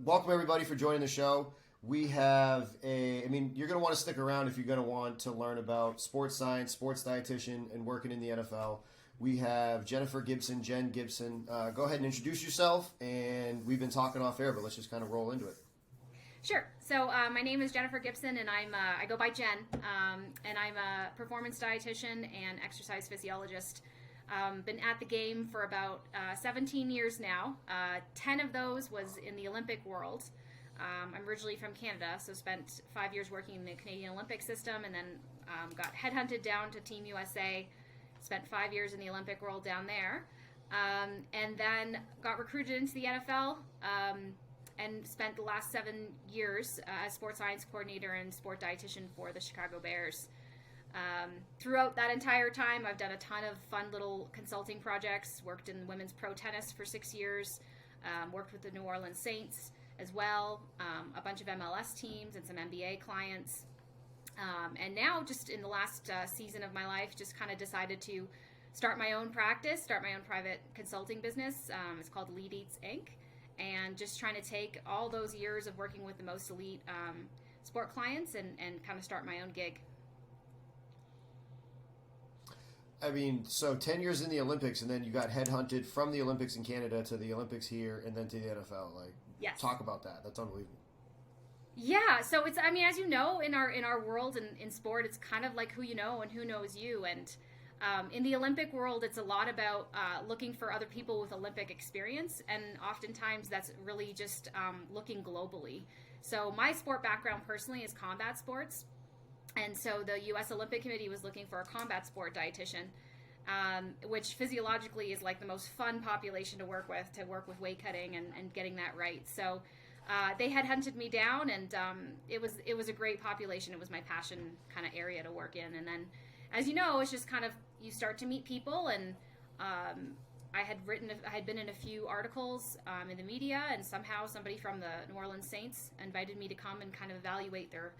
welcome everybody for joining the show. We have you're going to want to stick around if you're going to want to learn about sports science, sports dietitian, and working in the NFL. We have Jen Gibson. Go ahead and introduce yourself, and we've been talking off air, but let's just kind of roll into it. Sure. So my name is Jennifer Gibson, and I go by Jen, and I'm a performance dietitian and exercise physiologist. Been at the game for about 17 years now. 10 of those was in the Olympic world. I'm originally from Canada, so spent 5 years working in the Canadian Olympic system, and then got headhunted down to Team USA. Spent 5 years in the Olympic world down there, and then got recruited into the NFL. And spent the last 7 years as sports science coordinator and sport dietitian for the Chicago Bears. Throughout that entire time, I've done a ton of fun little consulting projects, worked in women's pro tennis for 6 years, worked with the New Orleans Saints as well, a bunch of MLS teams and some NBA clients. And now, just in the last season of my life, just kind of decided to start my own practice, start my own private consulting business. It's called Lead Eats Inc., and just trying to take all those years of working with the most elite sport clients and kind of start my own gig. I mean, so 10 years in the Olympics, and then you got headhunted from the Olympics in Canada to the Olympics here, and then to the NFL. Yes. Talk about that. That's unbelievable. Yeah, so it's, as you know, in our world and in sport, it's kind of like who you know and who knows you. And in the Olympic world, it's a lot about looking for other people with Olympic experience, and oftentimes that's really just looking globally. So my sport background personally is combat sports, and so the U.S. Olympic Committee was looking for a combat sport dietitian, which physiologically is like the most fun population to work with weight cutting and getting that right. So they had hunted me down, and it was a great population. It was my passion kind of area to work in, and then, as you know, it's just kind of, you start to meet people, and I had been in a few articles in the media, and somehow somebody from the New Orleans Saints invited me to come and kind of evaluate their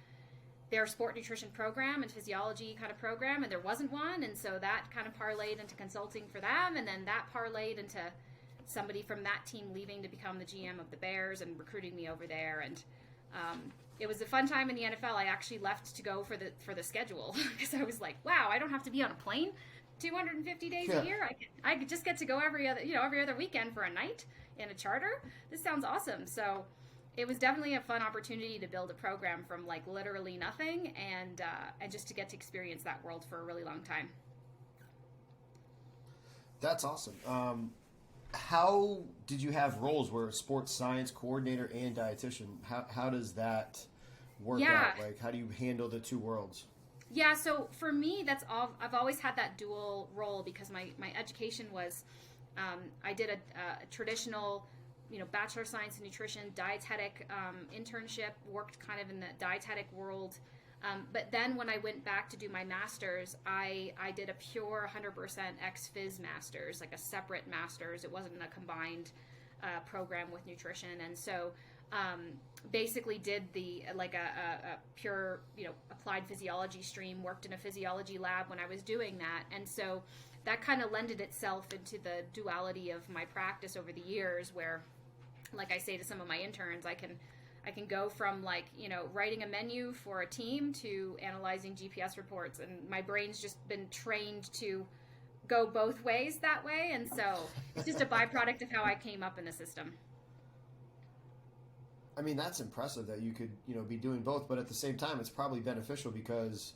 sport nutrition program and physiology kind of program, and there wasn't one, and so that kind of parlayed into consulting for them, and then that parlayed into somebody from that team leaving to become the GM of the Bears and recruiting me over there. And it was a fun time in the NFL. I actually left to go for the schedule because I was like, wow, I don't have to be on a plane 250 days a year. I could just get to go every other weekend for a night in a charter. This sounds awesome. So it was definitely a fun opportunity to build a program from like literally nothing, and just to get to experience that world for a really long time. That's awesome. How did you have roles where sports science coordinator and dietitian? How does that work out? Like, how do you handle the two worlds? Yeah, so for me, that's all. I've always had that dual role because my education was, I did a traditional, Bachelor of Science in Nutrition, dietetic internship, worked kind of in the dietetic world. But then when I went back to do my master's, I did a pure 100% ex-phys master's, like a separate master's. It wasn't a combined program with nutrition. And so basically did a pure, applied physiology stream, worked in a physiology lab when I was doing that. And so that kind of lended itself into the duality of my practice over the years, where, like I say to some of my interns, I can go from writing a menu for a team to analyzing GPS reports, and my brain's just been trained to go both ways that way, and so it's just a byproduct of how I came up in the system. I mean, that's impressive that you could, be doing both, but at the same time, it's probably beneficial because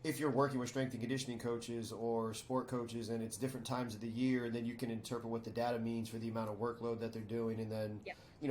if you're working with strength and conditioning coaches or sport coaches and it's different times of the year, and then you can interpret what the data means for the amount of workload that they're doing, and then,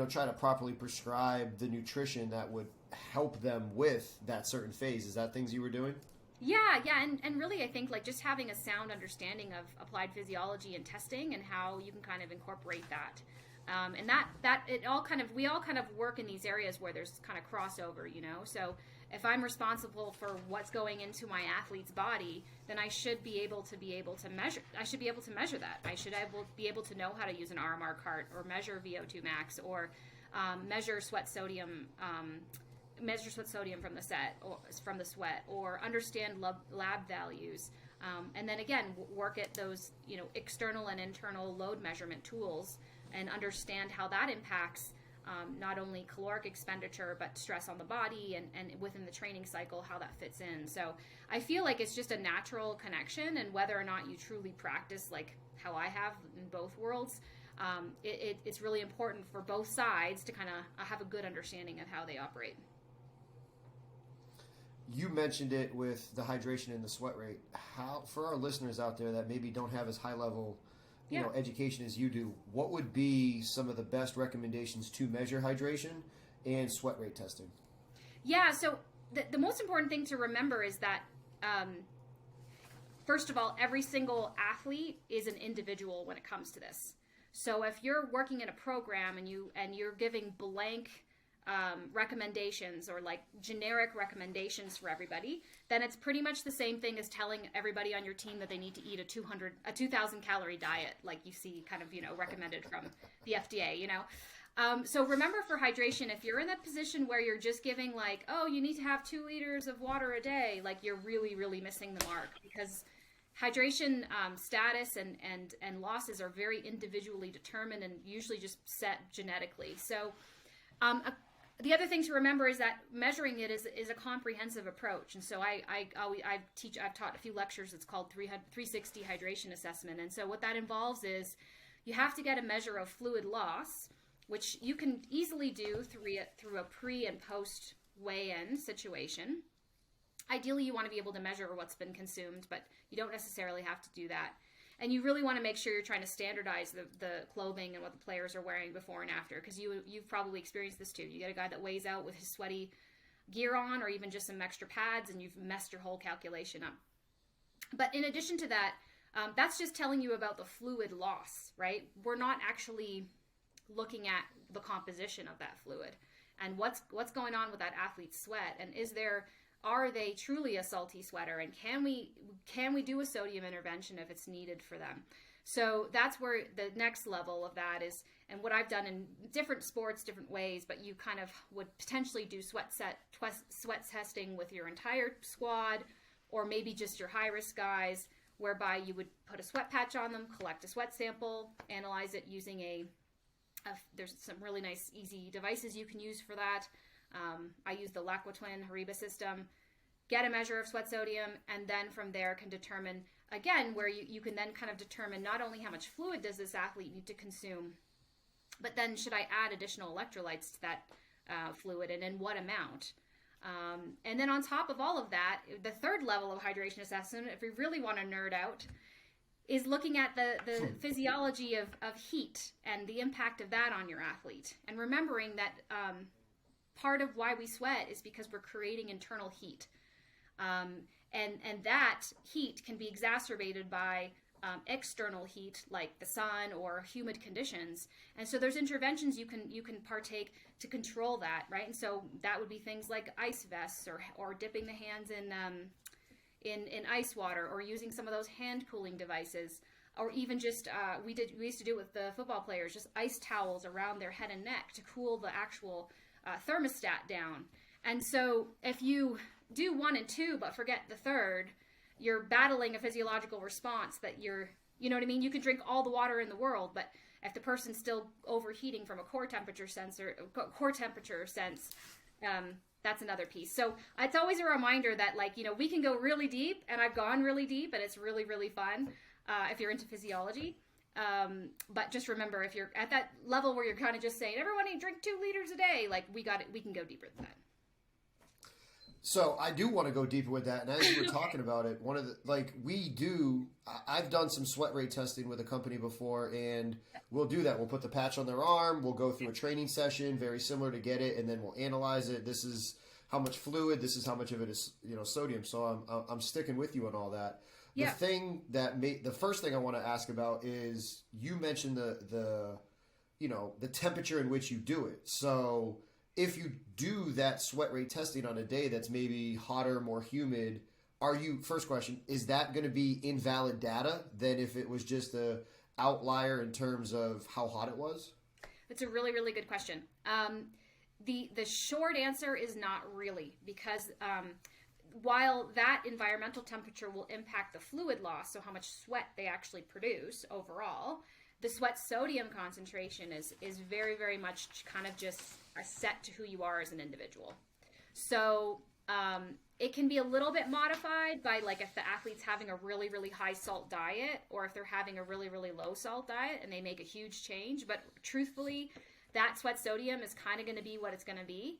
try to properly prescribe the nutrition that would help them with that certain phase. Is that things you were doing? Yeah, and really I think just having a sound understanding of applied physiology and testing and how you can kind of incorporate that. And that it all kind of, we all kind of work in these areas where there's kind of crossover, so if I'm responsible for what's going into my athlete's body, then I should be able to measure. I should be able to measure that. I should be able to know how to use an RMR cart or measure VO2 max or measure sweat sodium from the from the sweat, or understand lab values, and then again work at those external and internal load measurement tools and understand how that impacts not only caloric expenditure, but stress on the body and within the training cycle, how that fits in. So I feel like it's just a natural connection, and whether or not you truly practice like how I have in both worlds, it's really important for both sides to kind of have a good understanding of how they operate. You mentioned it with the hydration and the sweat rate. How, for our listeners out there that maybe don't have as high level, education as you do, what would be some of the best recommendations to measure hydration and sweat rate testing? Yeah, so the most important thing to remember is that, first of all, every single athlete is an individual when it comes to this. So if you're working in a program and you're giving blank recommendations or like generic recommendations for everybody, then it's pretty much the same thing as telling everybody on your team that they need to eat a 2,000 calorie diet, like you see kind of, recommended from the FDA, So remember, for hydration, if you're in that position where you're just giving like, oh, you need to have 2 liters of water a day, like you're really, really missing the mark, because hydration status and losses are very individually determined and usually just set genetically. So the other thing to remember is that measuring it is a comprehensive approach. And so I've taught a few lectures. It's called 360 hydration assessment. And so what that involves is you have to get a measure of fluid loss, which you can easily do through a pre and post weigh-in situation. Ideally, you want to be able to measure what's been consumed, but you don't necessarily have to do that. And you really want to make sure you're trying to standardize the clothing and what the players are wearing before and after, because you've probably experienced this too. You get a guy that weighs out with his sweaty gear on, or even just some extra pads, and you've messed your whole calculation up. But in addition to that, that's just telling you about the fluid loss, right? We're not actually looking at the composition of that fluid and what's going on with that athlete's sweat, and are they truly a salty sweater, and can we do a sodium intervention if it's needed for them? So that's where the next level of that is, and what I've done in different sports, different ways, but you kind of would potentially do sweat testing with your entire squad, or maybe just your high risk guys, whereby you would put a sweat patch on them, collect a sweat sample, analyze it using there's some really nice easy devices you can use for that. I use the L'Aquatwin Hariba system, get a measure of sweat sodium, and then from there can determine, again, where you can then kind of determine not only how much fluid does this athlete need to consume, but then should I add additional electrolytes to that fluid, and in what amount? And then on top of all of that, the third level of hydration assessment, if we really want to nerd out, is looking at the physiology of heat and the impact of that on your athlete. And remembering that part of why we sweat is because we're creating internal heat. And that heat can be exacerbated by external heat like the sun or humid conditions. And so there's interventions you can partake to control that, right? And so that would be things like ice vests, or dipping the hands in ice water, or using some of those hand cooling devices, or even just we used to do it with the football players, just ice towels around their head and neck to cool the actual thermostat down. And so if you do 1 and 2 but forget the third, you're battling a physiological response that you know what I mean? You can drink all the water in the world, but if the person's still overheating from a core temperature sense, that's another piece. So it's always a reminder that, like, we can go really deep, and I've gone really deep, and it's really, really fun if you're into physiology. But just remember, if you're at that level where you're kind of just saying, everyone drink 2 liters a day, like, we can go deeper than that. So I do want to go deeper with that. And as you were talking about it, I've done some sweat rate testing with a company before, and we'll do that. We'll put the patch on their arm. We'll go through a training session, very similar to get it, and then we'll analyze it. This is how much fluid, this is how much of it is, sodium. So I'm sticking with you on all that. Yeah. The first thing I want to ask about is, you mentioned the temperature in which you do it. So if you do that sweat rate testing on a day that's maybe hotter, more humid, first question, is that going to be invalid data than if it was just a outlier in terms of how hot it was? That's a really, really good question. The short answer is not really, because while that environmental temperature will impact the fluid loss, so how much sweat they actually produce overall, The sweat sodium concentration is very, very much kind of just a set to who you are as an individual. So it can be a little bit modified by, like, if the athlete's having a really, really high salt diet, or if they're having a really, really low salt diet and they make a huge change. But truthfully, that sweat sodium is kind of going to be what it's going to be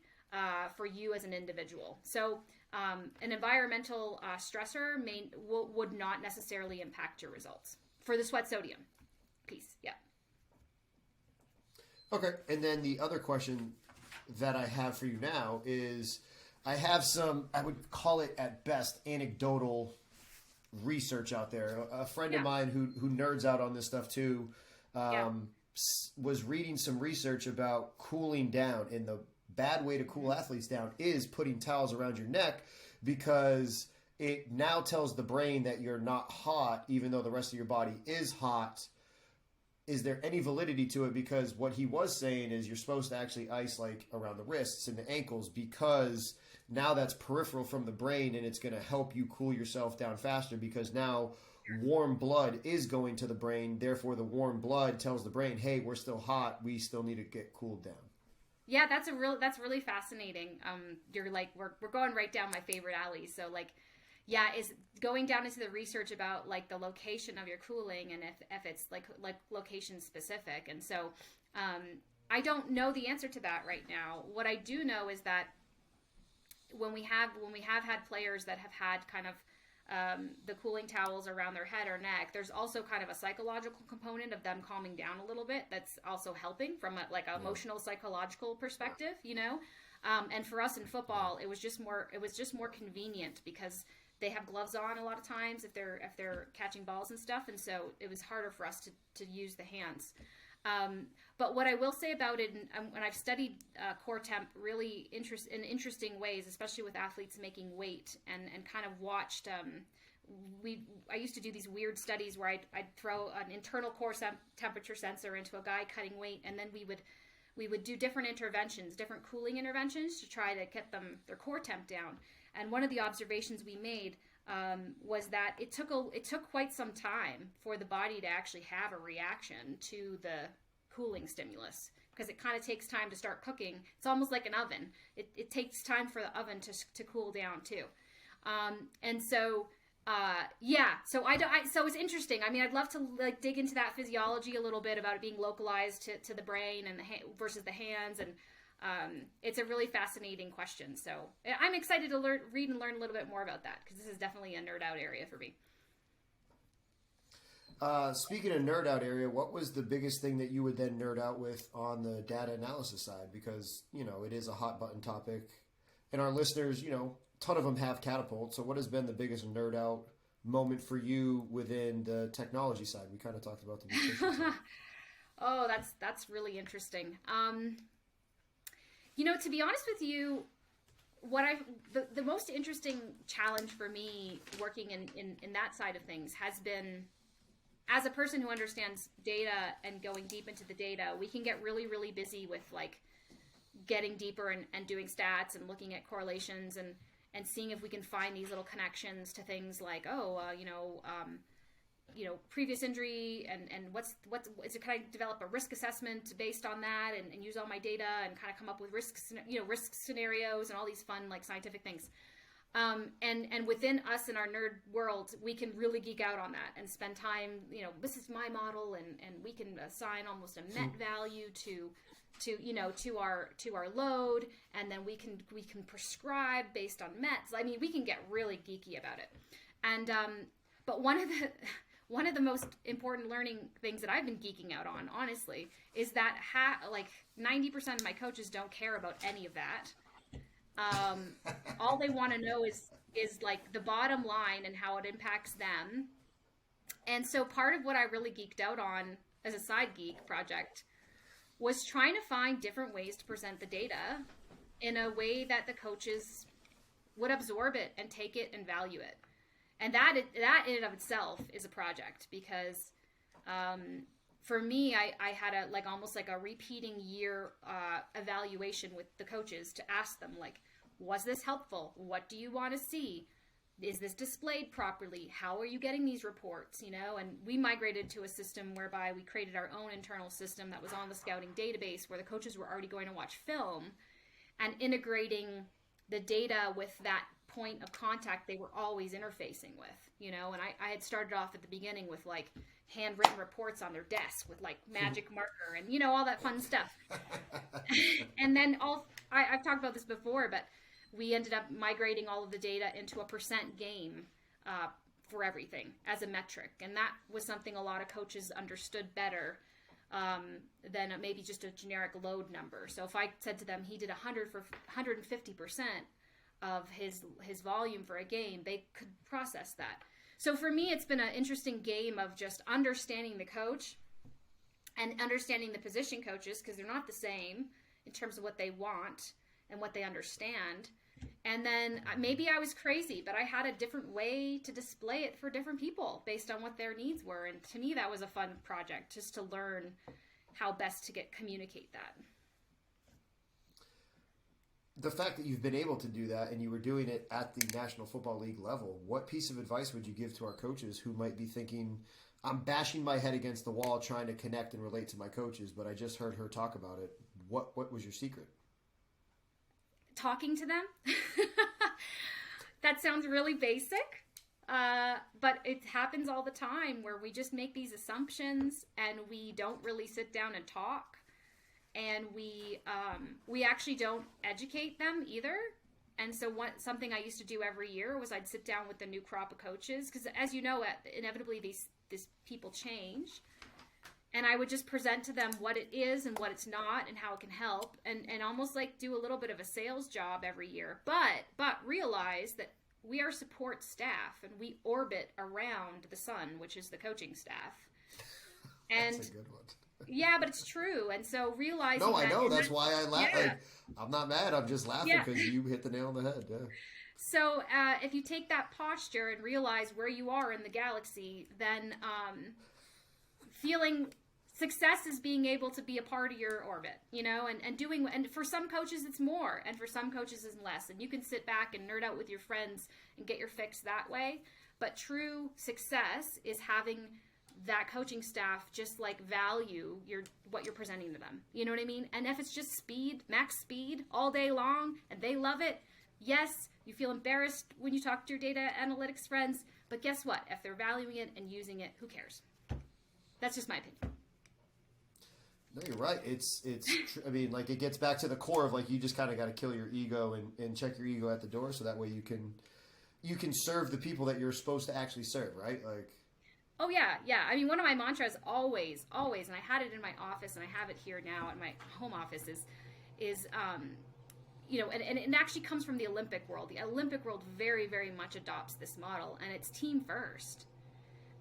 for you as an individual. So an environmental stressor would not necessarily impact your results for the sweat sodium piece. Yeah. Okay. And then the other question that I have for you now is, I have some, I would call it at best, anecdotal research out there. A friend of mine who nerds out on this stuff too, was reading some research about cooling down, and the bad way to cool athletes down is putting towels around your neck, because it now tells the brain that you're not hot, even though the rest of your body is hot. Is there any validity to it? Because what he was saying is you're supposed to actually ice like around the wrists and the ankles, because now that's peripheral from the brain, and it's going to help you cool yourself down faster, because now warm blood is going to the brain. Therefore, the warm blood tells the brain, hey, we're still hot. We still need to get cooled down. Yeah, that's really fascinating. You're like, we're going right down my favorite alley. So like, yeah, is going down into the research about like the location of your cooling, and if it's like location specific. And so I don't know the answer to that right now. What I do know is that when we have had players that have had kind of the cooling towels around their head or neck, there's also kind of a psychological component of them calming down a little bit that's also helping from a emotional, psychological perspective, you know. And for us in football, it was just more convenient, because they have gloves on a lot of times if they're catching balls and stuff, and so it was harder for us to use the hands. But what I will say about it, and when I've studied core temp really in interesting ways, especially with athletes making weight, and kind of watched, I used to do these weird studies where I'd throw an internal core temperature sensor into a guy cutting weight, and then we would do different interventions, different cooling interventions, to try to get their core temp down. And one of the observations we made was that it took quite some time for the body to actually have a reaction to the cooling stimulus, because it kind of takes time to start cooking. It's almost like an oven. It takes time for the oven to cool down too. And so so it's interesting. I mean, I'd love to like dig into that physiology a little bit about it being localized to the brain and versus the hands, and it's a really fascinating question. So I'm excited to read and learn a little bit more about that, because this is definitely a nerd out area for me. Speaking of nerd out area, what was the biggest thing that you would then nerd out with on the data analysis side? Because, you know, it is a hot button topic, and our listeners, you know, a ton of them have Catapult. So what has been the biggest nerd out moment for you within the technology side? We kind of talked about the nutrition side. Oh, that's really interesting. You know, to be honest with you, the most interesting challenge for me working in that side of things has been, as a person who understands data and going deep into the data, we can get really, really busy with like getting deeper and doing stats and looking at correlations and seeing if we can find these little connections to things like, previous injury and what's is it, can I develop a risk assessment based on that and use all my data and kind of come up with risk scenarios and all these fun like scientific things. And within us in our nerd world, we can really geek out on that and spend time, you know, this is my model, and we can assign almost a met value to our load, and then we can prescribe based on mets. I mean, we can get really geeky about it. And but one of the most important learning things that I've been geeking out on, honestly, is that 90% of my coaches don't care about any of that. All they want to know is like the bottom line and how it impacts them. And so part of what I really geeked out on as a side geek project was trying to find different ways to present the data in a way that the coaches would absorb it and take it and value it. And that in and of itself is a project, because for me, I had almost like a repeating year evaluation with the coaches to ask them, like, was this helpful? What do you want to see? is this displayed properly? How are you getting these reports? And we migrated to a system whereby we created our own internal system that was on the scouting database, where the coaches were already going to watch film and integrating the data with that point of contact they were always interfacing with, and I had started off at the beginning with like handwritten reports on their desk with like magic marker and all that fun stuff. And then I've talked about this before, but we ended up migrating all of the data into a percent game for everything as a metric. And that was something a lot of coaches understood better than maybe just a generic load number. So if I said to them he did 150% of his volume for a game, they could process that. So for me, it's been an interesting game of just understanding the coach and understanding the position coaches, because they're not the same in terms of what they want and what they understand. And then maybe I was crazy, but I had a different way to display it for different people based on what their needs were. And to me, that was a fun project, just to learn how best to communicate that. The fact that you've been able to do that and you were doing it at the National Football League level, what piece of advice would you give to our coaches who might be thinking, I'm bashing my head against the wall trying to connect and relate to my coaches, but I just heard her talk about it. What was your secret? Talking to them. That sounds really basic, but it happens all the time where we just make these assumptions and we don't really sit down and talk, and we actually don't educate them either. And so something I used to do every year was I'd sit down with the new crop of coaches, because as you know, inevitably these people change. And I would just present to them what it is and what it's not and how it can help, and almost like do a little bit of a sales job every year. But realize that we are support staff and we orbit around the sun, which is the coaching staff. And that's a good one. Yeah, but it's true. And so realizing No, I know. That's why I laugh. Yeah. Like, I'm not mad. I'm just laughing because you hit the nail on the head. Yeah. So if you take that posture and realize where you are in the galaxy, then feeling success is being able to be a part of your orbit, and for some coaches it's more, and for some coaches it's less, and you can sit back and nerd out with your friends and get your fix that way. But true success is having that coaching staff just like value what you're presenting to them. You know what I mean? And if it's just speed, max speed all day long, and they love it, yes, you feel embarrassed when you talk to your data analytics friends, but guess what? If they're valuing it and using it, who cares? That's just my opinion. No, you're right. I mean, like, it gets back to the core of, like, you just kind of got to kill your ego and check your ego at the door, so that way you can serve the people that you're supposed to actually serve, right? Like, oh yeah. I mean, one of my mantras always, and I had it in my office and I have it here now in my home office is and it actually comes from the Olympic world. The Olympic world very, very much adopts this model, and it's team first.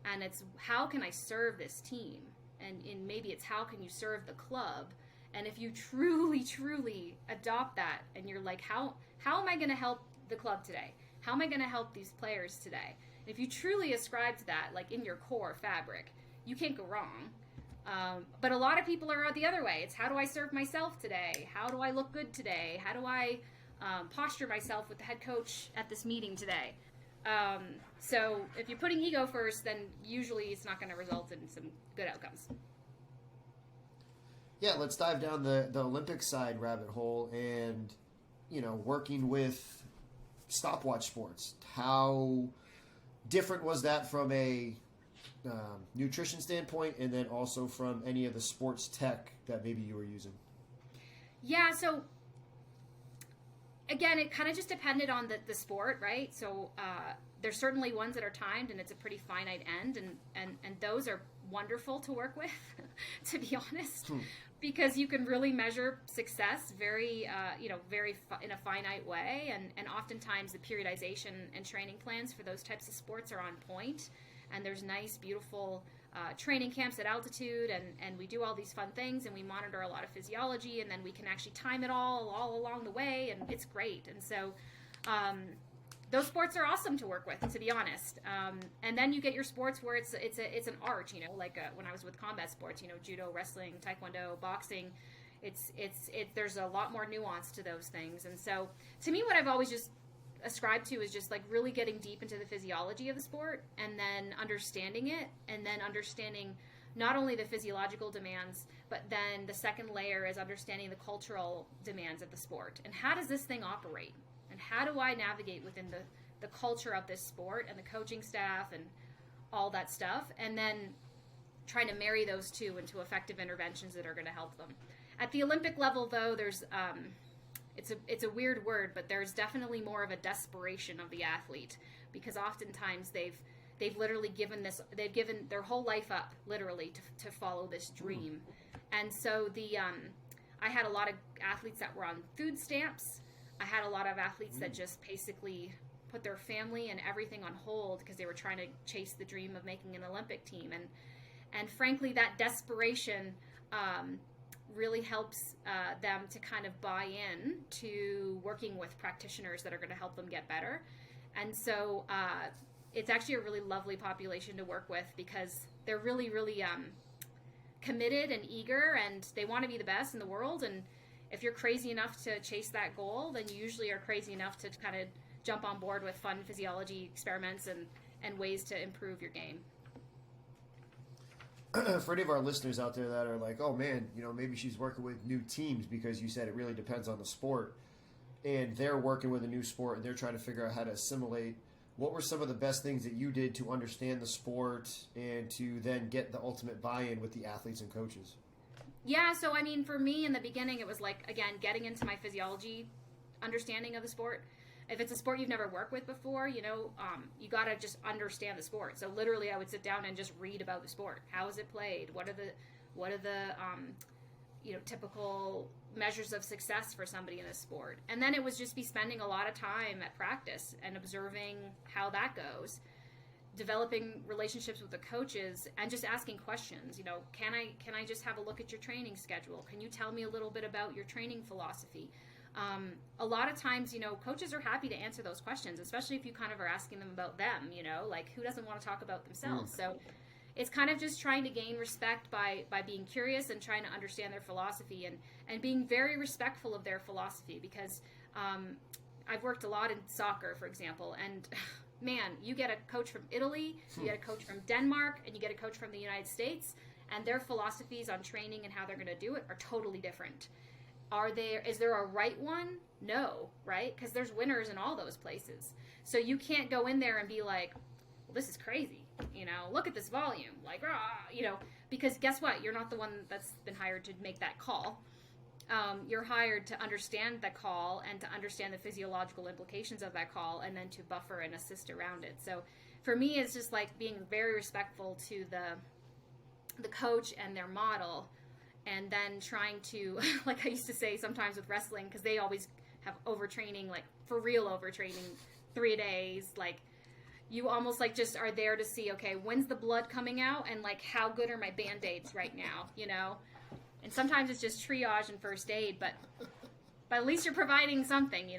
And it's, how can I serve this team? And maybe it's, how can you serve the club? And if you truly, truly adopt that, and you're like, how am I going to help the club today? How am I going to help these players today? And if you truly ascribe to that, like in your core fabric, you can't go wrong. But a lot of people are the other way. It's, how do I serve myself today? How do I look good today? How do I posture myself with the head coach at this meeting today? So if you're putting ego first, then usually it's not going to result in some good outcomes. Yeah, let's dive down the Olympic side rabbit hole and, working with stopwatch sports. How different was that from a nutrition standpoint, and then also from any of the sports tech that maybe you were using? Yeah, so again, it kind of just depended on the sport, right? So there's certainly ones that are timed, and it's a pretty finite end, and those are wonderful to work with, to be honest, because you can really measure success very in a finite way, and oftentimes the periodization and training plans for those types of sports are on point, and there's nice, beautiful training camps at altitude, and we do all these fun things, and we monitor a lot of physiology, and then we can actually time it all along the way, and it's great. And so those sports are awesome to work with, to be honest. And then you get your sports where it's an art, like when I was with combat sports, judo, wrestling, taekwondo, boxing. There's a lot more nuance to those things. And so to me, what I've always just ascribe to is just like really getting deep into the physiology of the sport and then understanding it, and then understanding not only the physiological demands, but then the second layer is understanding the cultural demands of the sport. And how does this thing operate? And how do I navigate within the culture of this sport and the coaching staff and all that stuff? And then trying to marry those two into effective interventions that are going to help them. At the Olympic level, though, there's it's a weird word, but there's definitely more of a desperation of the athlete, because oftentimes they've literally given their whole life up literally to follow this dream. And so I had a lot of athletes that were on food stamps. I had a lot of athletes that just basically put their family and everything on hold because they were trying to chase the dream of making an Olympic team. And frankly, that desperation really helps them to kind of buy in to working with practitioners that are going to help them get better. And so it's actually a really lovely population to work with, because they're really, really committed and eager, and they want to be the best in the world. And if you're crazy enough to chase that goal, then you usually are crazy enough to kind of jump on board with fun physiology experiments and ways to improve your game. For any of our listeners out there that are like, oh man, maybe she's working with new teams, because you said it really depends on the sport, and they're working with a new sport and they're trying to figure out how to assimilate. What were some of the best things that you did to understand the sport and to then get the ultimate buy-in with the athletes and coaches? Yeah, so I mean, for me in the beginning, it was like, again, getting into my physiology understanding of the sport. If it's a sport you've never worked with before, you got to just understand the sport. So literally I would sit down and just read about the sport. How is it played? What are the typical measures of success for somebody in this sport? And then it was just be spending a lot of time at practice and observing how that goes, developing relationships with the coaches, and just asking questions. Can I just have a look at your training schedule? Can you tell me a little bit about your training philosophy? A lot of times, coaches are happy to answer those questions, especially if you kind of are asking them about them, like who doesn't want to talk about themselves? So it's kind of just trying to gain respect by being curious and trying to understand their philosophy and being very respectful of their philosophy, because I've worked a lot in soccer, for example, and man, you get a coach from Italy, you get a coach from Denmark, and you get a coach from the United States, and their philosophies on training and how they're going to do it are totally different. Is there a right one? No, right? Because there's winners in all those places. So you can't go in there and be like, well, this is crazy. Look at this volume. Like, because guess what? You're not the one that's been hired to make that call. You're hired to understand the call and to understand the physiological implications of that call, and then to buffer and assist around it. So for me, it's just like being very respectful to the coach and their model, and then trying to, like I used to say sometimes with wrestling, because they always have overtraining, like for real overtraining, 3 days. Like you almost like just are there to see, okay, when's the blood coming out, and like how good are my Band-Aids right now, And sometimes it's just triage and first aid, but at least you're providing something,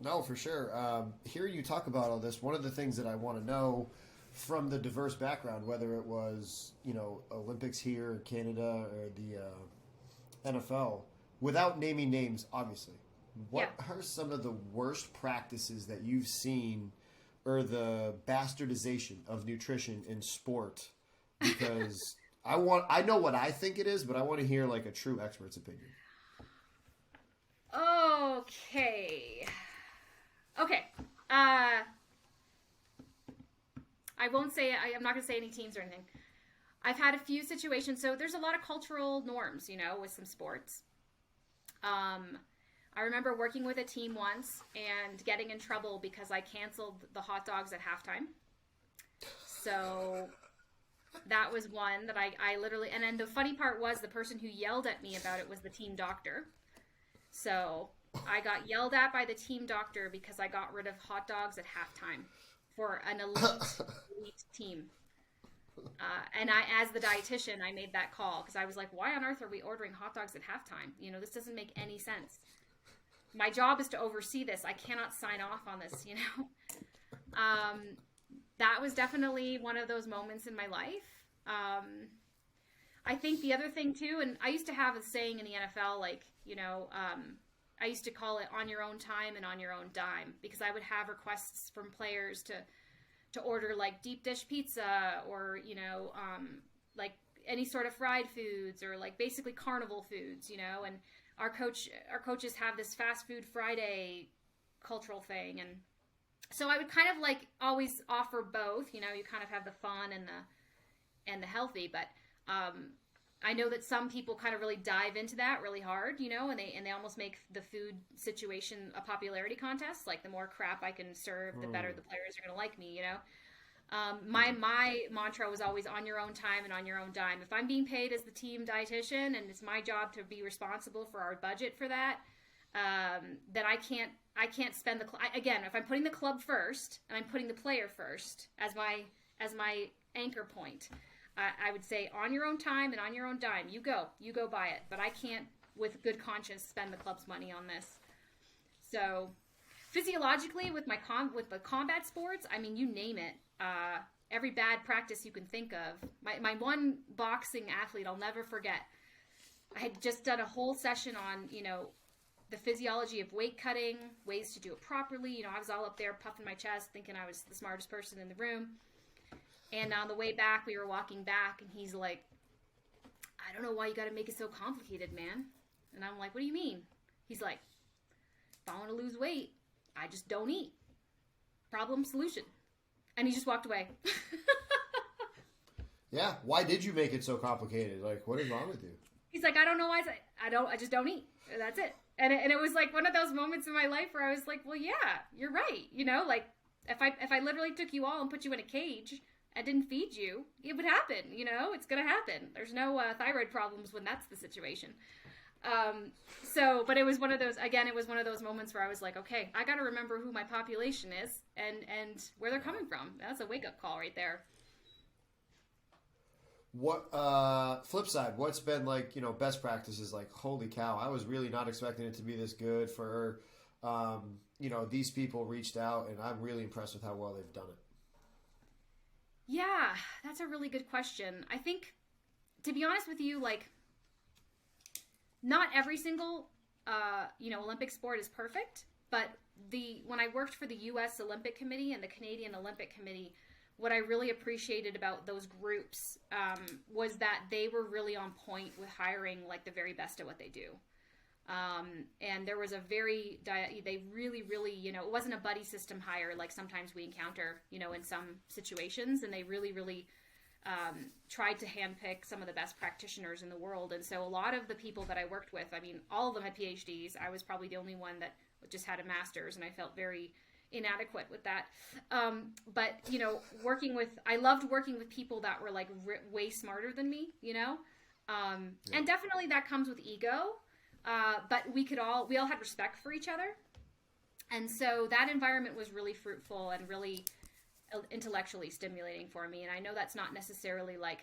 No, for sure. Hearing you talk about all this, one of the things that I want to know from the diverse background, whether it was, Olympics here in Canada or the NFL, without naming names, obviously, what are some of the worst practices that you've seen, or the bastardization of nutrition in sport? Because I know what I think it is, but I want to hear like a true expert's opinion. Okay. I won't say, I'm not going to say any teams or anything. I've had a few situations. So there's a lot of cultural norms, with some sports. I remember working with a team once and getting in trouble because I canceled the hot dogs at halftime. So that was one that I literally, and then the funny part was the person who yelled at me about it was the team doctor. So I got yelled at by the team doctor because I got rid of hot dogs at halftime for an elite team. And as the dietitian, I made that call because I was like, why on earth are we ordering hot dogs at halftime? This doesn't make any sense. My job is to oversee this. I cannot sign off on this, That was definitely one of those moments in my life. I think the other thing too, and I used to have a saying in the NFL, like, I used to call it on your own time and on your own dime, because I would have requests from players to order like deep dish pizza, or like any sort of fried foods, or like basically carnival foods, and our coaches have this fast food Friday cultural thing. And so I would kind of like always offer both, you kind of have the fun and the healthy. But I know that some people kind of really dive into that really hard, and they almost make the food situation a popularity contest. Like, the more crap I can serve, the better the players are going to like me, My mantra was always on your own time and on your own dime. If I'm being paid as the team dietitian and it's my job to be responsible for our budget for that, then I can't spend again, if I'm putting the club first and I'm putting the player first as my anchor point, I would say on your own time and on your own dime. You go buy it. But I can't, with good conscience, spend the club's money on this. So, physiologically, with the combat sports, I mean, you name it. Every bad practice you can think of. My one boxing athlete I'll never forget. I had just done a whole session on, the physiology of weight cutting, ways to do it properly. I was all up there puffing my chest, thinking I was the smartest person in the room. And on the way back, we were walking back, and he's like, I don't know why you got to make it so complicated, man. And I'm like, what do you mean? He's like, if I want to lose weight, I just don't eat. Problem, solution. And he just walked away. Yeah. Why did you make it so complicated? Like, what is wrong with you? He's like, I don't know why. I just don't eat. That's it. And it was like one of those moments in my life where I was like, well, yeah, you're right. Like, if I literally took you all and put you in a cage and didn't feed you, it would happen. It's going to happen. There's no thyroid problems when that's the situation. But it was one of those moments where I was like, okay, I got to remember who my population is and where they're coming from. That's a wake up call right there. What flip side? What's been like, best practices? Like, holy cow, I was really not expecting it to be this good. For these people reached out, and I'm really impressed with how well they've done it. Yeah, that's a really good question. I think, to be honest with you, like, not every single Olympic sport is perfect, but when I worked for the U.S. Olympic Committee and the Canadian Olympic Committee, what I really appreciated about those groups was that they were really on point with hiring like the very best at what they do. And there was they really, really, it wasn't a buddy system hire like sometimes we encounter, in some situations. And they really, really tried to handpick some of the best practitioners in the world. And so a lot of the people that I worked with, I mean, all of them had PhDs. I was probably the only one that just had a master's, and I felt very inadequate with that. But, I loved working with people that were like way smarter than me, and definitely that comes with ego. But we all had respect for each other. And so that environment was really fruitful and really intellectually stimulating for me. And I know that's not necessarily like,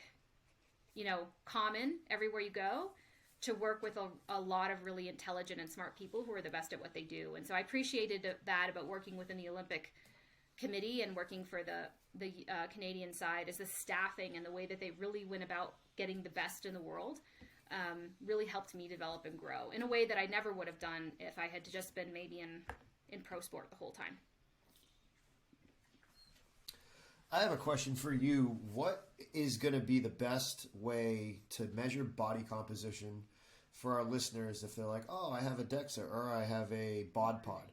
common everywhere you go, to work with a lot of really intelligent and smart people who are the best at what they do. And so I appreciated that about working within the Olympic Committee and working for the Canadian side, is the staffing and the way that they really went about getting the best in the world. Really helped me develop and grow in a way that I never would have done if I had just been maybe in pro sport the whole time. I have a question for you. What is going to be the best way to measure body composition for our listeners if they're like, oh, I have a DEXA or I have a bod pod?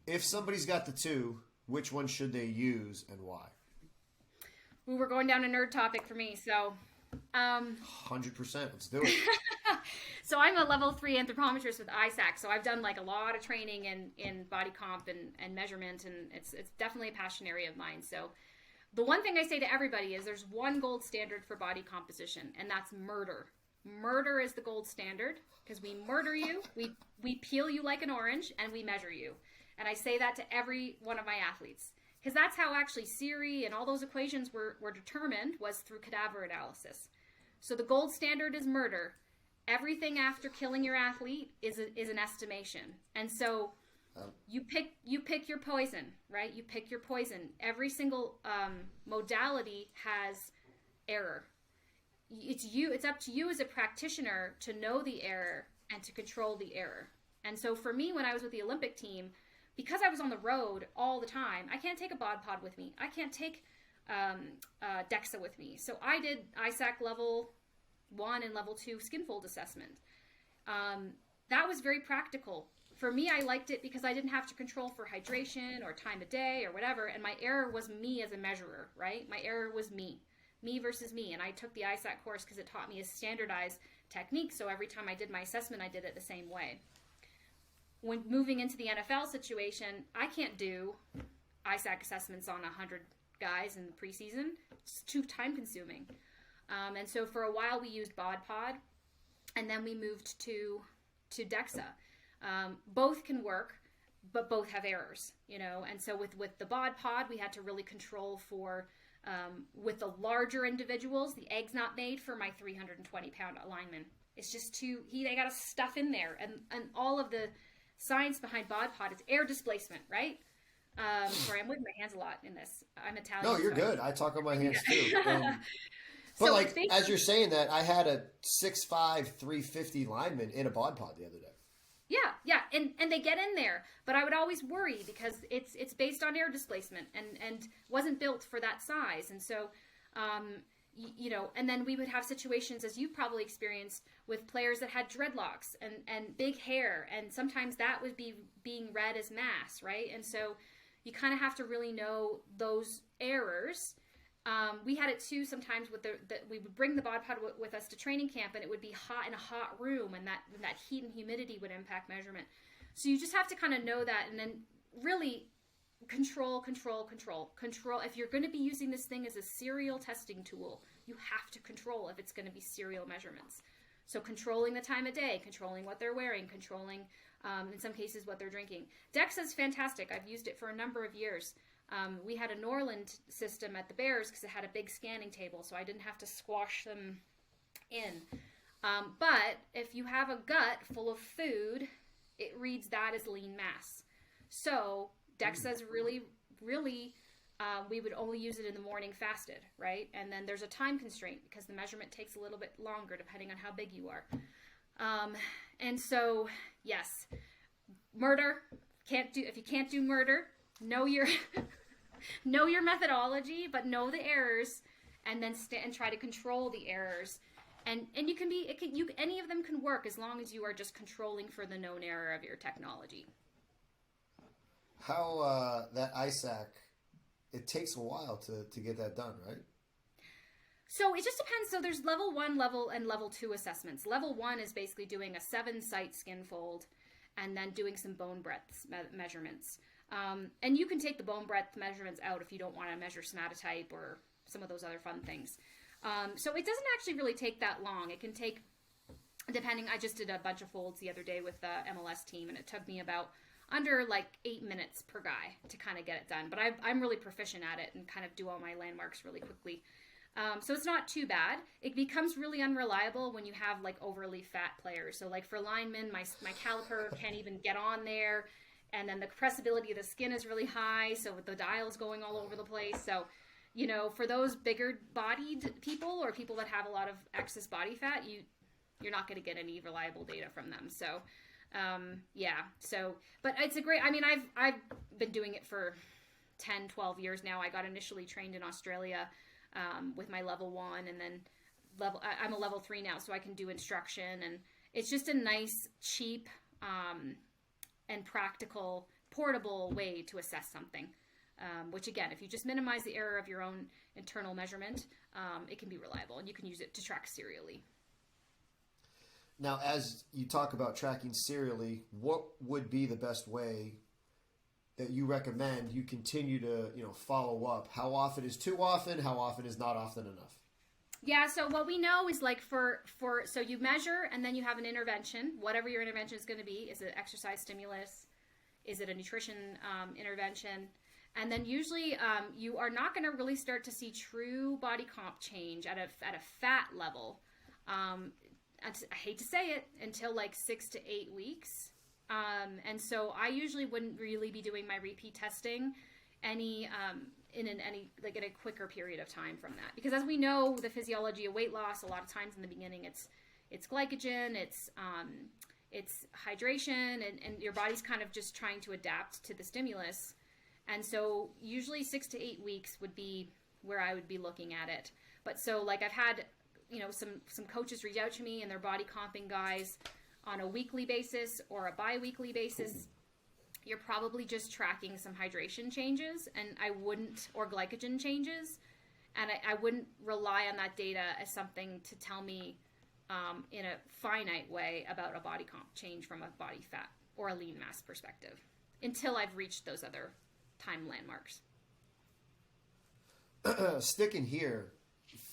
If somebody's got the two, which one should they use and why? Ooh, we're going down a nerd topic for me, so... 100%. Let's do it. So I'm a level 3 anthropometrist with ISAC, so I've done like a lot of training in body comp and measurement, and it's definitely a passion area of mine. So the one thing I say to everybody is there's one gold standard for body composition, and that's murder. Murder is the gold standard, because we murder you, we peel you like an orange, and we measure you. And I say that to every one of my athletes, because that's how actually Siri and all those equations were determined, was through cadaver analysis. So the gold standard is murder. Everything after killing your athlete is an estimation. And so you pick your poison, right? You pick your poison. Every single modality has error. It's up to you as a practitioner to know the error and to control the error. And so for me, when I was with the Olympic team, because I was on the road all the time, I can't take a bod pod with me. I can't take DEXA with me. So I did ISAC level 1 and level 2 skin fold assessment. That was very practical. For me, I liked it because I didn't have to control for hydration or time of day or whatever, and my error was me as a measurer, right? My error was me versus me, and I took the ISAC course because it taught me a standardized technique, so every time I did my assessment, I did it the same way. When moving into the NFL situation, I can't do ISAC assessments on 100 guys in the preseason. It's too time consuming. And so for a while we used bod pod, and then we moved to DEXA. Both can work, but both have errors, you know. And so with the bod pod, we had to really control for, with the larger individuals, the egg's not made for my 320-pound lineman. It's just they got to stuff in there. And all of the science behind bod pod is air displacement, right? Sorry, I'm moving my hands a lot in this. I'm Italian. No, you're good. I talk on my hands too. But so like, as you're saying that, I had a 6'5", 350 lineman in a bod pod the other day. Yeah, and they get in there, but I would always worry because it's based on air displacement and wasn't built for that size, and so you know, and then we would have situations, as you've probably experienced, with players that had dreadlocks and big hair, and sometimes that would be being read as mass, right? And so you kind of have to really know those errors. We had it too sometimes with we would bring the bod pod with us to training camp, and it would be hot in a hot room, and that heat and humidity would impact measurement. So you just have to kind of know that, and then really control. If you're going to be using this thing as a serial testing tool, you have to control if it's going to be serial measurements. So controlling the time of day, controlling what they're wearing, controlling, in some cases, what they're drinking. DEXA is fantastic. I've used it for a number of years. We had a Norland system at the Bears because it had a big scanning table, so I didn't have to squash them in. But if you have a gut full of food, it reads that as lean mass. So DEXA is really, we would only use it in the morning fasted, right? And then there's a time constraint because the measurement takes a little bit longer depending on how big you are. And so, yes, murder, if you can't do murder, know your methodology, but know the errors, and then and try to control the errors. And any of them can work as long as you are just controlling for the known error of your technology. How that ISAC, it takes a while to get that done, right? So it just depends. So there's level 1, and level 2 assessments. Level 1 is basically doing a 7-site skin fold and then doing some bone breadth measurements. And you can take the bone breadth measurements out if you don't want to measure somatotype or some of those other fun things. So it doesn't actually really take that long. It can take, depending, I just did a bunch of folds the other day with the MLS team, and it took me about under like 8 minutes per guy to kind of get it done. But I'm really proficient at it and kind of do all my landmarks really quickly. So it's not too bad. It becomes really unreliable when you have like overly fat players. So like for linemen, my caliper can't even get on there. And then the compressibility of the skin is really high, so with the dials going all over the place. So, you know, for those bigger bodied people or people that have a lot of excess body fat, you're not going to get any reliable data from them. So, yeah. So, but it's a great, I mean, I've been doing it for 10, 12 years now. I got initially trained in Australia with my level 1, and then I'm a level 3 now, so I can do instruction, and it's just a nice, cheap, and practical, portable way to assess something, which again, if you just minimize the error of your own internal measurement, it can be reliable, and you can use it to track serially. Now, as you talk about tracking serially, what would be the best way that you recommend you continue to, follow up? How often is too often? How often is not often enough? Yeah, so what we know is like so you measure and then you have an intervention, whatever your intervention is going to be. Is it exercise stimulus? Is it a nutrition intervention? And then usually you are not going to really start to see true body comp change at a fat level. I hate to say it, until like 6 to 8 weeks. And so I usually wouldn't really be doing my repeat testing in a quicker period of time from that, because as we know, the physiology of weight loss, a lot of times in the beginning it's glycogen, it's it's hydration, and your body's kind of just trying to adapt to the stimulus. And so usually 6 to 8 weeks would be where I would be looking at it. But so like I've had, some coaches reach out to me and they're body comping guys on a weekly basis or a bi-weekly basis. You're probably just tracking some hydration changes, and or glycogen changes. And I wouldn't rely on that data as something to tell me in a finite way about a body comp change from a body fat or a lean mass perspective until I've reached those other time landmarks. Sticking here,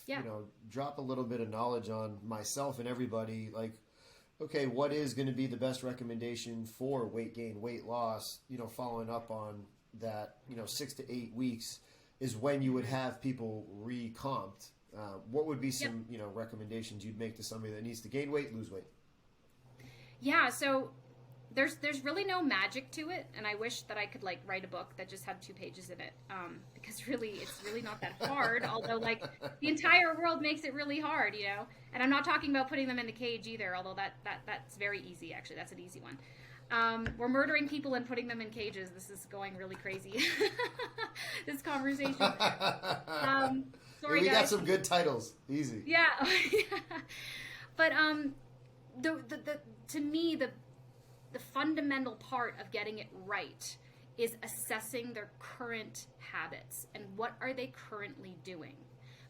Yeah. drop a little bit of knowledge on myself and everybody. Like, okay, what is going to be the best recommendation for weight gain, weight loss? Following up on that, 6 to 8 weeks is when you would have people recomped. What would be some, recommendations you'd make to somebody that needs to gain weight, lose weight? Yeah, so there's really no magic to it, and I wish that I could like write a book that just had 2 pages in it, because really it's really not that hard. Although like the entire world makes it really hard, And I'm not talking about putting them in the cage either. Although that's very easy. Actually, that's an easy one. We're murdering people and putting them in cages. This is going really crazy. This conversation. Sorry, we guys. got some good titles. Easy. Yeah. But to me the fundamental part of getting it right is assessing their current habits and what are they currently doing.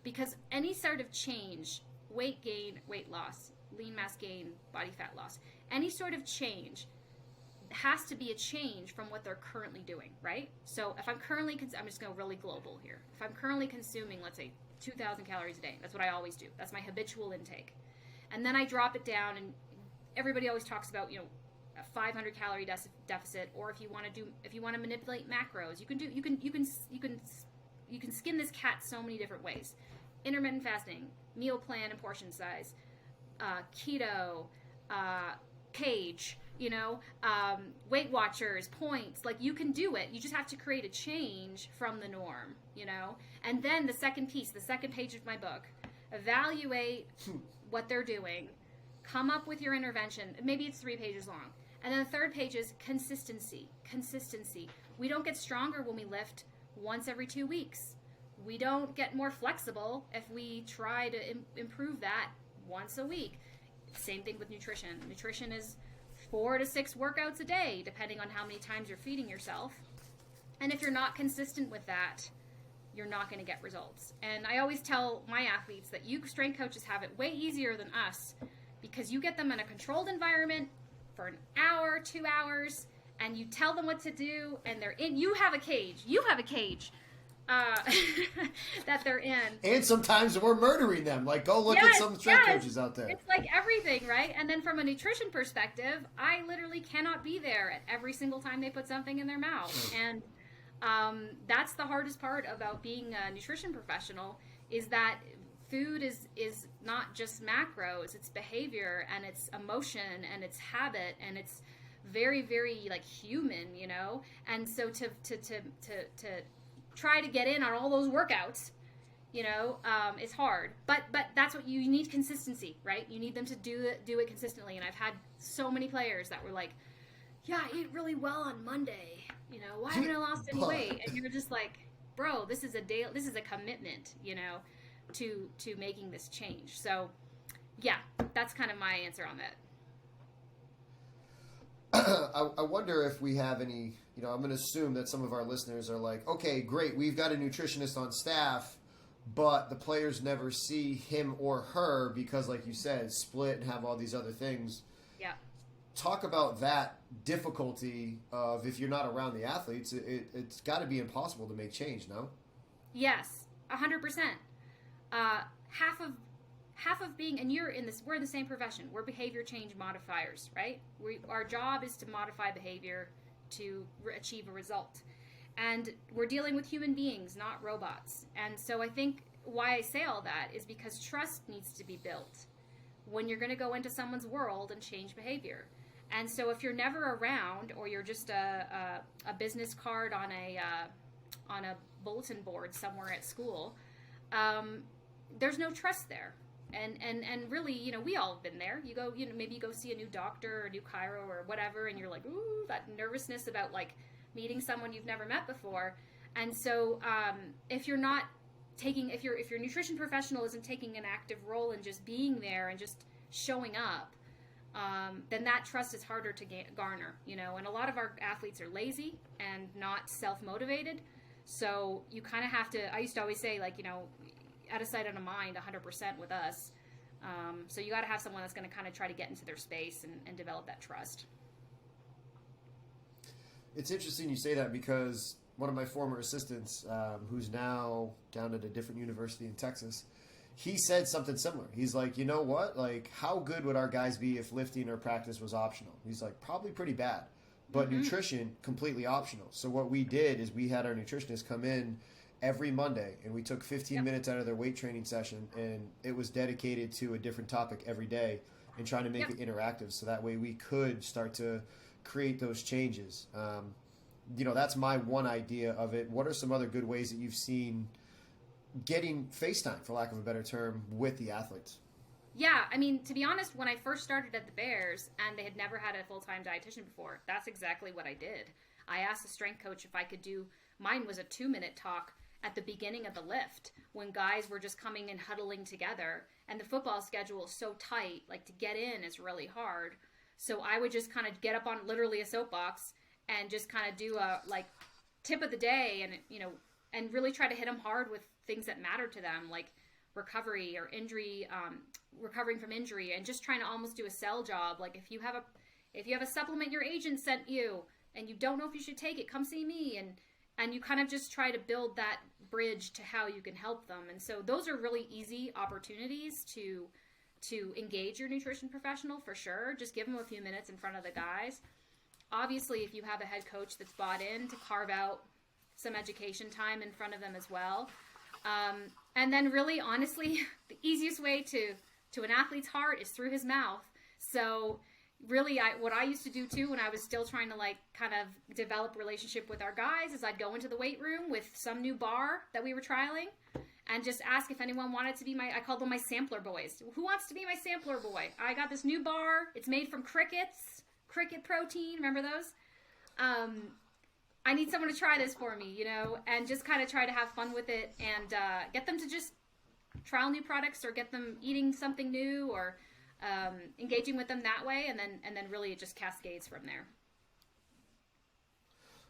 Because any sort of change, weight gain, weight loss, lean mass gain, body fat loss, any sort of change has to be a change from what they're currently doing, right? So if I'm currently, I'm just going really global here. If I'm currently consuming, let's say, 2,000 calories a day, that's what I always do. That's my habitual intake. And then I drop it down, and everybody always talks about, a 500 calorie deficit, or if you want to manipulate macros, you can skin this cat so many different ways. Intermittent fasting, meal plan and portion size, keto, cage, Weight Watchers, points. Like, you can do it. You just have to create a change from the norm, And then the second page of my book, evaluate what they're doing, come up with your intervention. Maybe it's 3 pages long. And then the third page is consistency. We don't get stronger when we lift once every 2 weeks. We don't get more flexible if we try to improve that once a week. Same thing with nutrition. Nutrition is 4 to 6 workouts a day, depending on how many times you're feeding yourself. And if you're not consistent with that, you're not going to get results. And I always tell my athletes that you strength coaches have it way easier than us, because you get them in a controlled environment for an hour, 2 hours, and you tell them what to do, and they're in. You have a cage that they're in. And sometimes we're murdering them. Like, go look at some strength coaches out there. It's like everything, right? And then from a nutrition perspective, I literally cannot be there at every single time they put something in their mouth. And that's the hardest part about being a nutrition professional, is that food is not just macros, it's behavior, and it's emotion, and it's habit, and it's very, very like human, And so to try to get in on all those workouts, is hard. But that's what you need: consistency, right? You need them to do it consistently. And I've had so many players that were like, "Yeah, I ate really well on Monday. Why haven't I lost any weight?" And you're just like, "Bro, this is a commitment, to making this change." So, yeah, that's kind of my answer on that. I wonder if we have any, I'm going to assume that some of our listeners are like, okay, great, we've got a nutritionist on staff, but the players never see him or her because, like you said, split and have all these other things. Yeah. Talk about that difficulty of, if you're not around the athletes, it's got to be impossible to make change, no? Yes, 100%. Half of being, and we're in the same profession. We're behavior change modifiers, right? Our job is to modify behavior to achieve a result. And we're dealing with human beings, not robots. And so I think why I say all that is because trust needs to be built when you're going to go into someone's world and change behavior. And so if you're never around, or you're just a business card on a bulletin board somewhere at school, there's no trust there. And really, you know, we all have been there. You go, you know, maybe you go see a new doctor or a new chiro or whatever, and you're like, ooh, that nervousness about like meeting someone you've never met before. And so if you're not taking, if your nutrition professional isn't taking an active role in just being there and just showing up, then that trust is harder to garner, you know. And a lot of our athletes are lazy and not self-motivated. So you kind of have to, I used to always say, like, you know, out of sight, out of mind, 100% with us. So you got to have someone that's going to kind of try to get into their space and develop that trust. It's interesting you say that, because one of my former assistants, who's now down at a different university in Texas, he said something similar. He's like, you know what? Like, how good would our guys be if lifting or practice was optional? He's like, probably pretty bad. But nutrition, completely optional. So what we did is we had our nutritionists come in every Monday, and we took 15 minutes out of their weight training session, and it was dedicated to a different topic every day, and trying to make it interactive, so that way we could start to create those changes. You know, that's my one idea of it. What are some other good ways that you've seen getting FaceTime, for lack of a better term, with the athletes? Yeah, I mean, to be honest, when I first started at the Bears and they had never had a full-time dietitian before, that's exactly what I did. I asked the strength coach if I could do, mine was a 2-minute talk at the beginning of the lift when guys were just coming and huddling together, and the football schedule is so tight, like to get in is really hard. So I would just kind of get up on literally a soapbox and just kind of do a like tip of the day, and, you know, and really try to hit them hard with things that matter to them, like recovery or injury, recovering from injury, and just trying to almost do a sell job. Like, if you have a supplement your agent sent you and you don't know if you should take it, come see me. And you kind of just try to build that bridge to how you can help them. And so those are really easy opportunities to engage your nutrition professional, for sure. Just give them a few minutes in front of the guys. Obviously, if you have a head coach that's bought in, to carve out some education time in front of them as well. And then really, honestly, the easiest way to an athlete's heart is through his mouth. So really, what I used to do too when I was still trying to like kind of develop relationship with our guys is I'd go into the weight room with some new bar that we were trialing and just ask if anyone wanted to be I called them my sampler boys. Who wants to be my sampler boy? I got this new bar. It's made from cricket protein. Remember those? I need someone to try this for me, you know, and just kind of try to have fun with it and get them to just trial new products or get them eating something new or engaging with them that way. And then really it just cascades from there.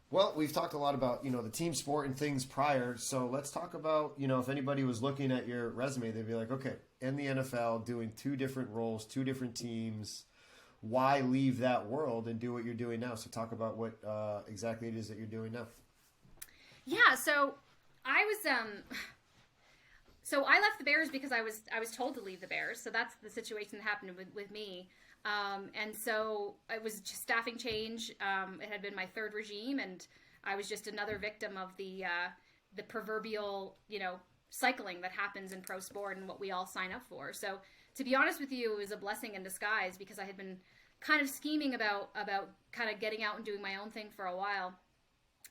Well, we've talked a lot about, you know, the team sport and things prior. So let's talk about, you know, if anybody was looking at your resume, they'd be like, okay, in the NFL, doing 2 different roles, 2 different teams. Why leave that world and do what you're doing now? So talk about what exactly it is that you're doing now. Yeah, so I left the Bears because I was told to leave the Bears. So that's the situation that happened with me. And so it was just staffing change. It had been my 3rd regime, and I was just another victim of the proverbial, you know, cycling that happens in pro sport and what we all sign up for. So to be honest with you, it was a blessing in disguise because I had been kind of scheming about kind of getting out and doing my own thing for a while.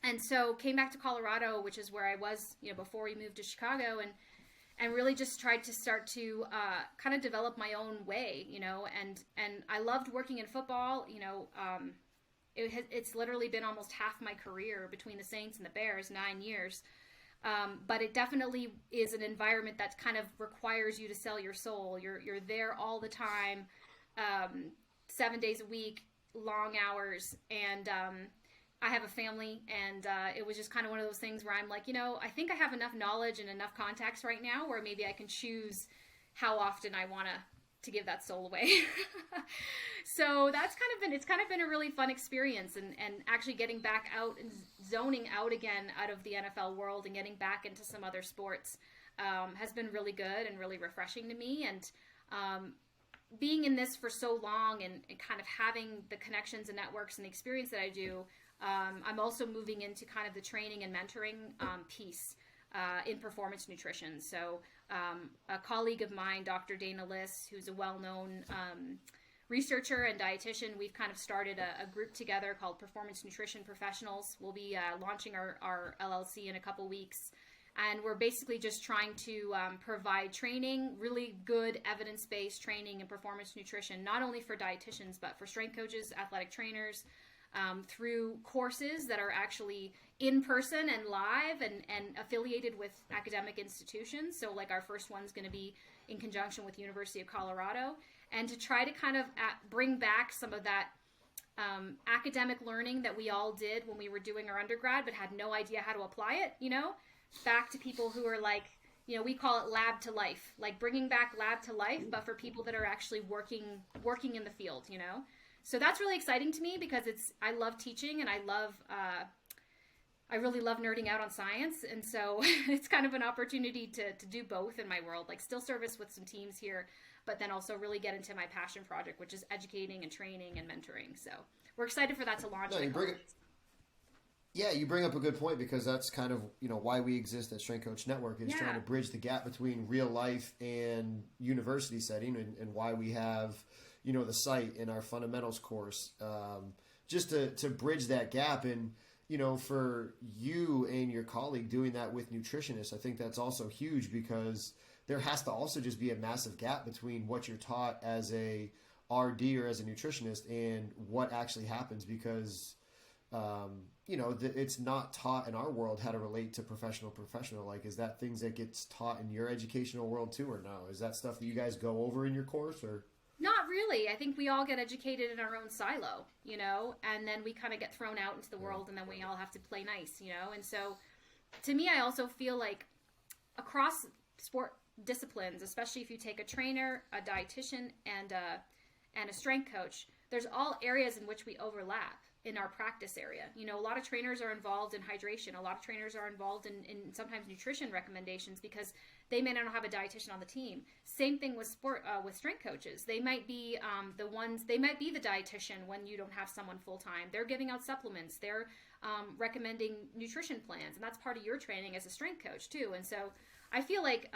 And so came back to Colorado, which is where I was, you know, before we moved to Chicago, and really just tried to start to kind of develop my own way, you know, and I loved working in football, you know. It's literally been almost half my career between the Saints and the Bears, 9 years. But it definitely is an environment that kind of requires you to sell your soul. You're there all the time, 7 days a week, long hours, and I have a family, and it was just kind of one of those things where I'm like, you know, I think I have enough knowledge and enough contacts right now where maybe I can choose how often I want to give that soul away. So it's kind of been a really fun experience, and actually getting back out and zoning out again out of the NFL world and getting back into some other sports has been really good and really refreshing to me. And being in this for so long and kind of having the connections and networks and the experience that I do, I'm also moving into kind of the training and mentoring piece in performance nutrition. So a colleague of mine, Dr. Dana Liss, who's a well-known researcher and dietitian, we've kind of started a group together called Performance Nutrition Professionnels. We'll be launching our LLC in a couple weeks. And we're basically just trying to provide training, really good evidence-based training and performance nutrition, not only for dietitians, but for strength coaches, athletic trainers, through courses that are actually in person and live and affiliated with academic institutions. So like our first one's going to be in conjunction with University of Colorado, and to try to kind of bring back some of that academic learning that we all did when we were doing our undergrad, but had no idea how to apply it, back to people who are like, we call it lab to life, like bringing back lab to life, but for people that are actually working in the field, So that's really exciting to me because I love teaching and I really love nerding out on science. And so it's kind of an opportunity to do both in my world, like still service with some teams here, but then also really get into my passion project, which is educating and training and mentoring. So we're excited for that to launch. You bring up a good point, because that's kind of, why we exist at Strength Coach Network, is trying to bridge the gap between real life and university setting, and why we have, the site in our fundamentals course, just to bridge that gap. And, for you and your colleague doing that with nutritionists, I think that's also huge, because there has to also just be a massive gap between what you're taught as a RD or as a nutritionist and what actually happens, because it's not taught in our world how to relate to professional. Like, is that things that gets taught in your educational world too, or no? Is that stuff that you guys go over in your course, or? Not really. I think we all get educated in our own silo, and then we kind of get thrown out into the world, and then we all have to play nice, And so to me, I also feel like across sport disciplines, especially if you take a trainer, a dietitian, and a strength coach, there's all areas in which we overlap in our practice area. A lot of trainers are involved in hydration. A lot of trainers are involved in sometimes nutrition recommendations, because they may not have a dietitian on the team. Same thing with with strength coaches. They might be they might be the dietitian when you don't have someone full time. They're giving out supplements. They're recommending nutrition plans, and that's part of your training as a strength coach too. And so I feel like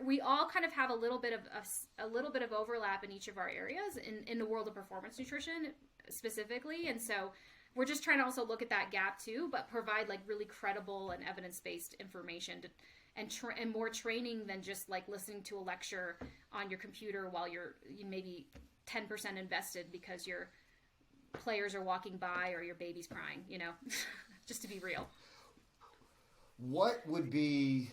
we all kind of have a little bit of overlap in each of our areas in the world of performance nutrition specifically. And so we're just trying to also look at that gap too, but provide like really credible and evidence-based information and more training than just like listening to a lecture on your computer while you're maybe 10% invested because your players are walking by or your baby's crying, just to be real. What would be,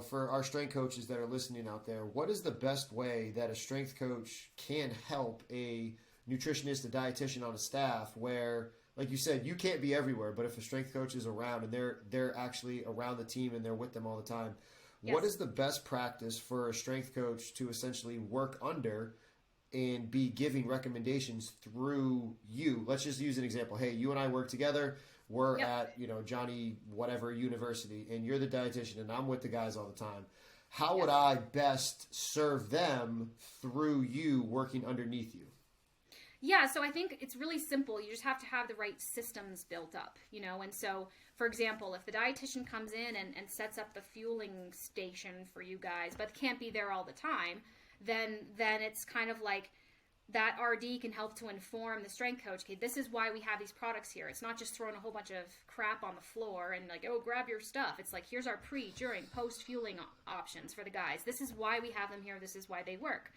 for our strength coaches that are listening out there, what is the best way that a strength coach can help a nutritionist, a dietitian on a staff, where, like you said, you can't be everywhere, but if a strength coach is around and they're actually around the team and they're with them all the time, yes. What is the best practice for a strength coach to essentially work under and be giving recommendations through you? Let's just use an example. Hey, you and I work together. We're at, Johnny whatever university, and you're the dietitian, and I'm with the guys all the time. How would I best serve them through you working underneath you? Yeah, so I think it's really simple. You just have to have the right systems built up, and so, for example, if the dietitian comes in and sets up the fueling station for you guys, but can't be there all the time, then it's kind of like that RD can help to inform the strength coach, okay, this is why we have these products here. It's not just throwing a whole bunch of crap on the floor and like, oh, grab your stuff. It's like, here's our pre, during, post fueling options for the guys. This is why we have them here. This is why they work.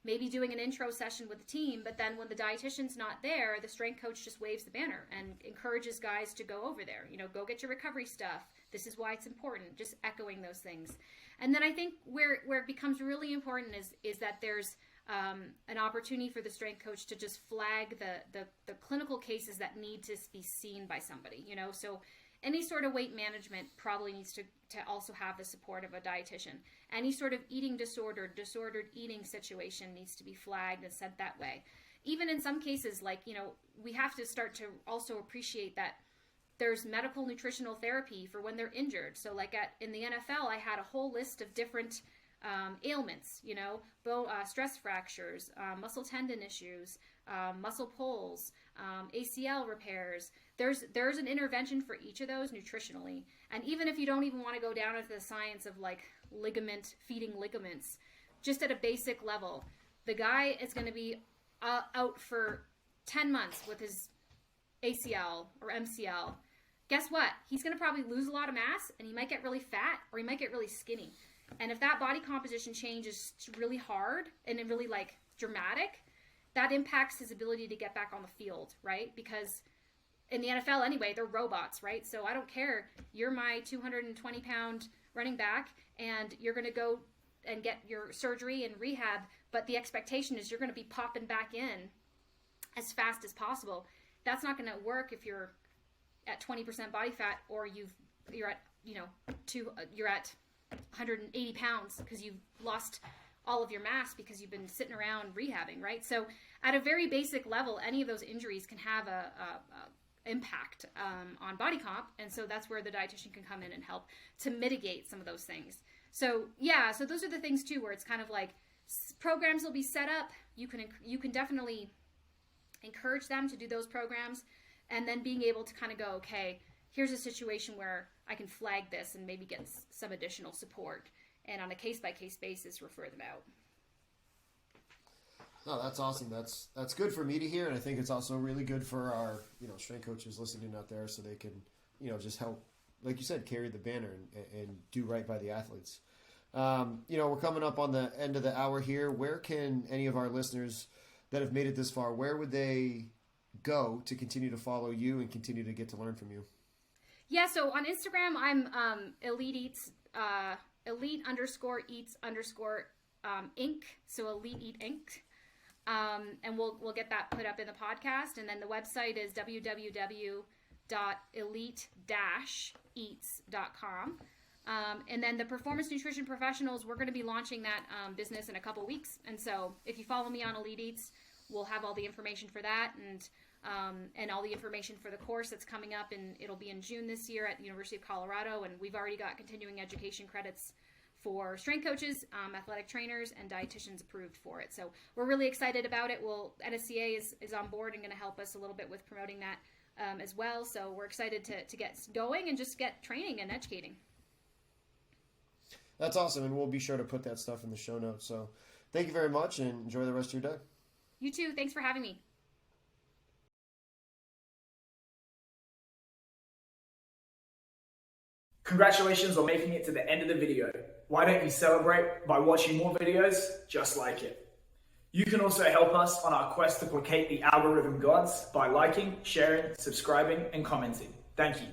Maybe doing an intro session with the team, but then when the dietitian's not there, the strength coach just waves the banner and encourages guys to go over there. Go get your recovery stuff. This is why it's important. Just echoing those things. And then I think where it becomes really important is that there's an opportunity for the strength coach to just flag the clinical cases that need to be seen by somebody. So any sort of weight management probably needs to also have the support of a dietitian. Any sort of eating disordered eating situation needs to be flagged and sent that way. Even in some cases, like, we have to start to also appreciate that there's medical nutritional therapy for when they're injured. So like in the NFL, I had a whole list of different ailments, stress fractures, muscle tendon issues, muscle pulls, ACL repairs. There's an intervention for each of those nutritionally. And even if you don't even want to go down into the science of like feeding ligaments, just at a basic level, the guy is going to be out for 10 months with his ACL or MCL. guess what? He's going to probably lose a lot of mass, and he might get really fat, or he might get really skinny. And if that body composition change is really hard and really like dramatic, that impacts his ability to get back on the field, right? Because in the NFL anyway, they're robots, right? So I don't care. You're my 220-pound running back, and you're going to go and get your surgery and rehab, but the expectation is you're going to be popping back in as fast as possible. That's not going to work if you're at 20% body fat, or you're at you're at 180 pounds because you've lost all of your mass because you've been sitting around rehabbing, right? So at a very basic level, any of those injuries can have a impact on body comp, and so that's where the dietitian can come in and help to mitigate some of those things. So yeah, so those are the things too, where it's kind of like programs will be set up. You can definitely encourage them to do those programs, and then being able to kind of go, okay, here's a situation where I can flag this and maybe get some additional support, and on a case-by-case basis refer them out. No, that's awesome. That's good for me to hear, and I think it's also really good for our strength coaches listening out there, so they can just help, like you said, carry the banner and do right by the athletes. We're coming up on the end of the hour here. Where can any of our listeners that have made it this far, where would they go to continue to follow you and continue to get to learn from you? Yeah, so on Instagram, I'm elite_eats Inc. So Elite Eat Inc. And we'll get that put up in the podcast. And then the website is www.elite-eats.com. And then the Performance Nutrition Professionals, we're going to be launching that business in a couple weeks. And so if you follow me on Elite Eats, we'll have all the information for that and all the information for the course that's coming up. And it'll be in June this year at the University of Colorado. And we've already got continuing education credits for strength coaches, athletic trainers, and dietitians approved for it. So we're really excited about it. NSCA is on board and going to help us a little bit with promoting that as well. So we're excited to get going and just get training and educating. That's awesome, and we'll be sure to put that stuff in the show notes. So thank you very much, and enjoy the rest of your day. You too. Thanks for having me. Congratulations on making it to the end of the video. Why don't you celebrate by watching more videos just like it? You can also help us on our quest to placate the algorithm gods by liking, sharing, subscribing, and commenting. Thank you.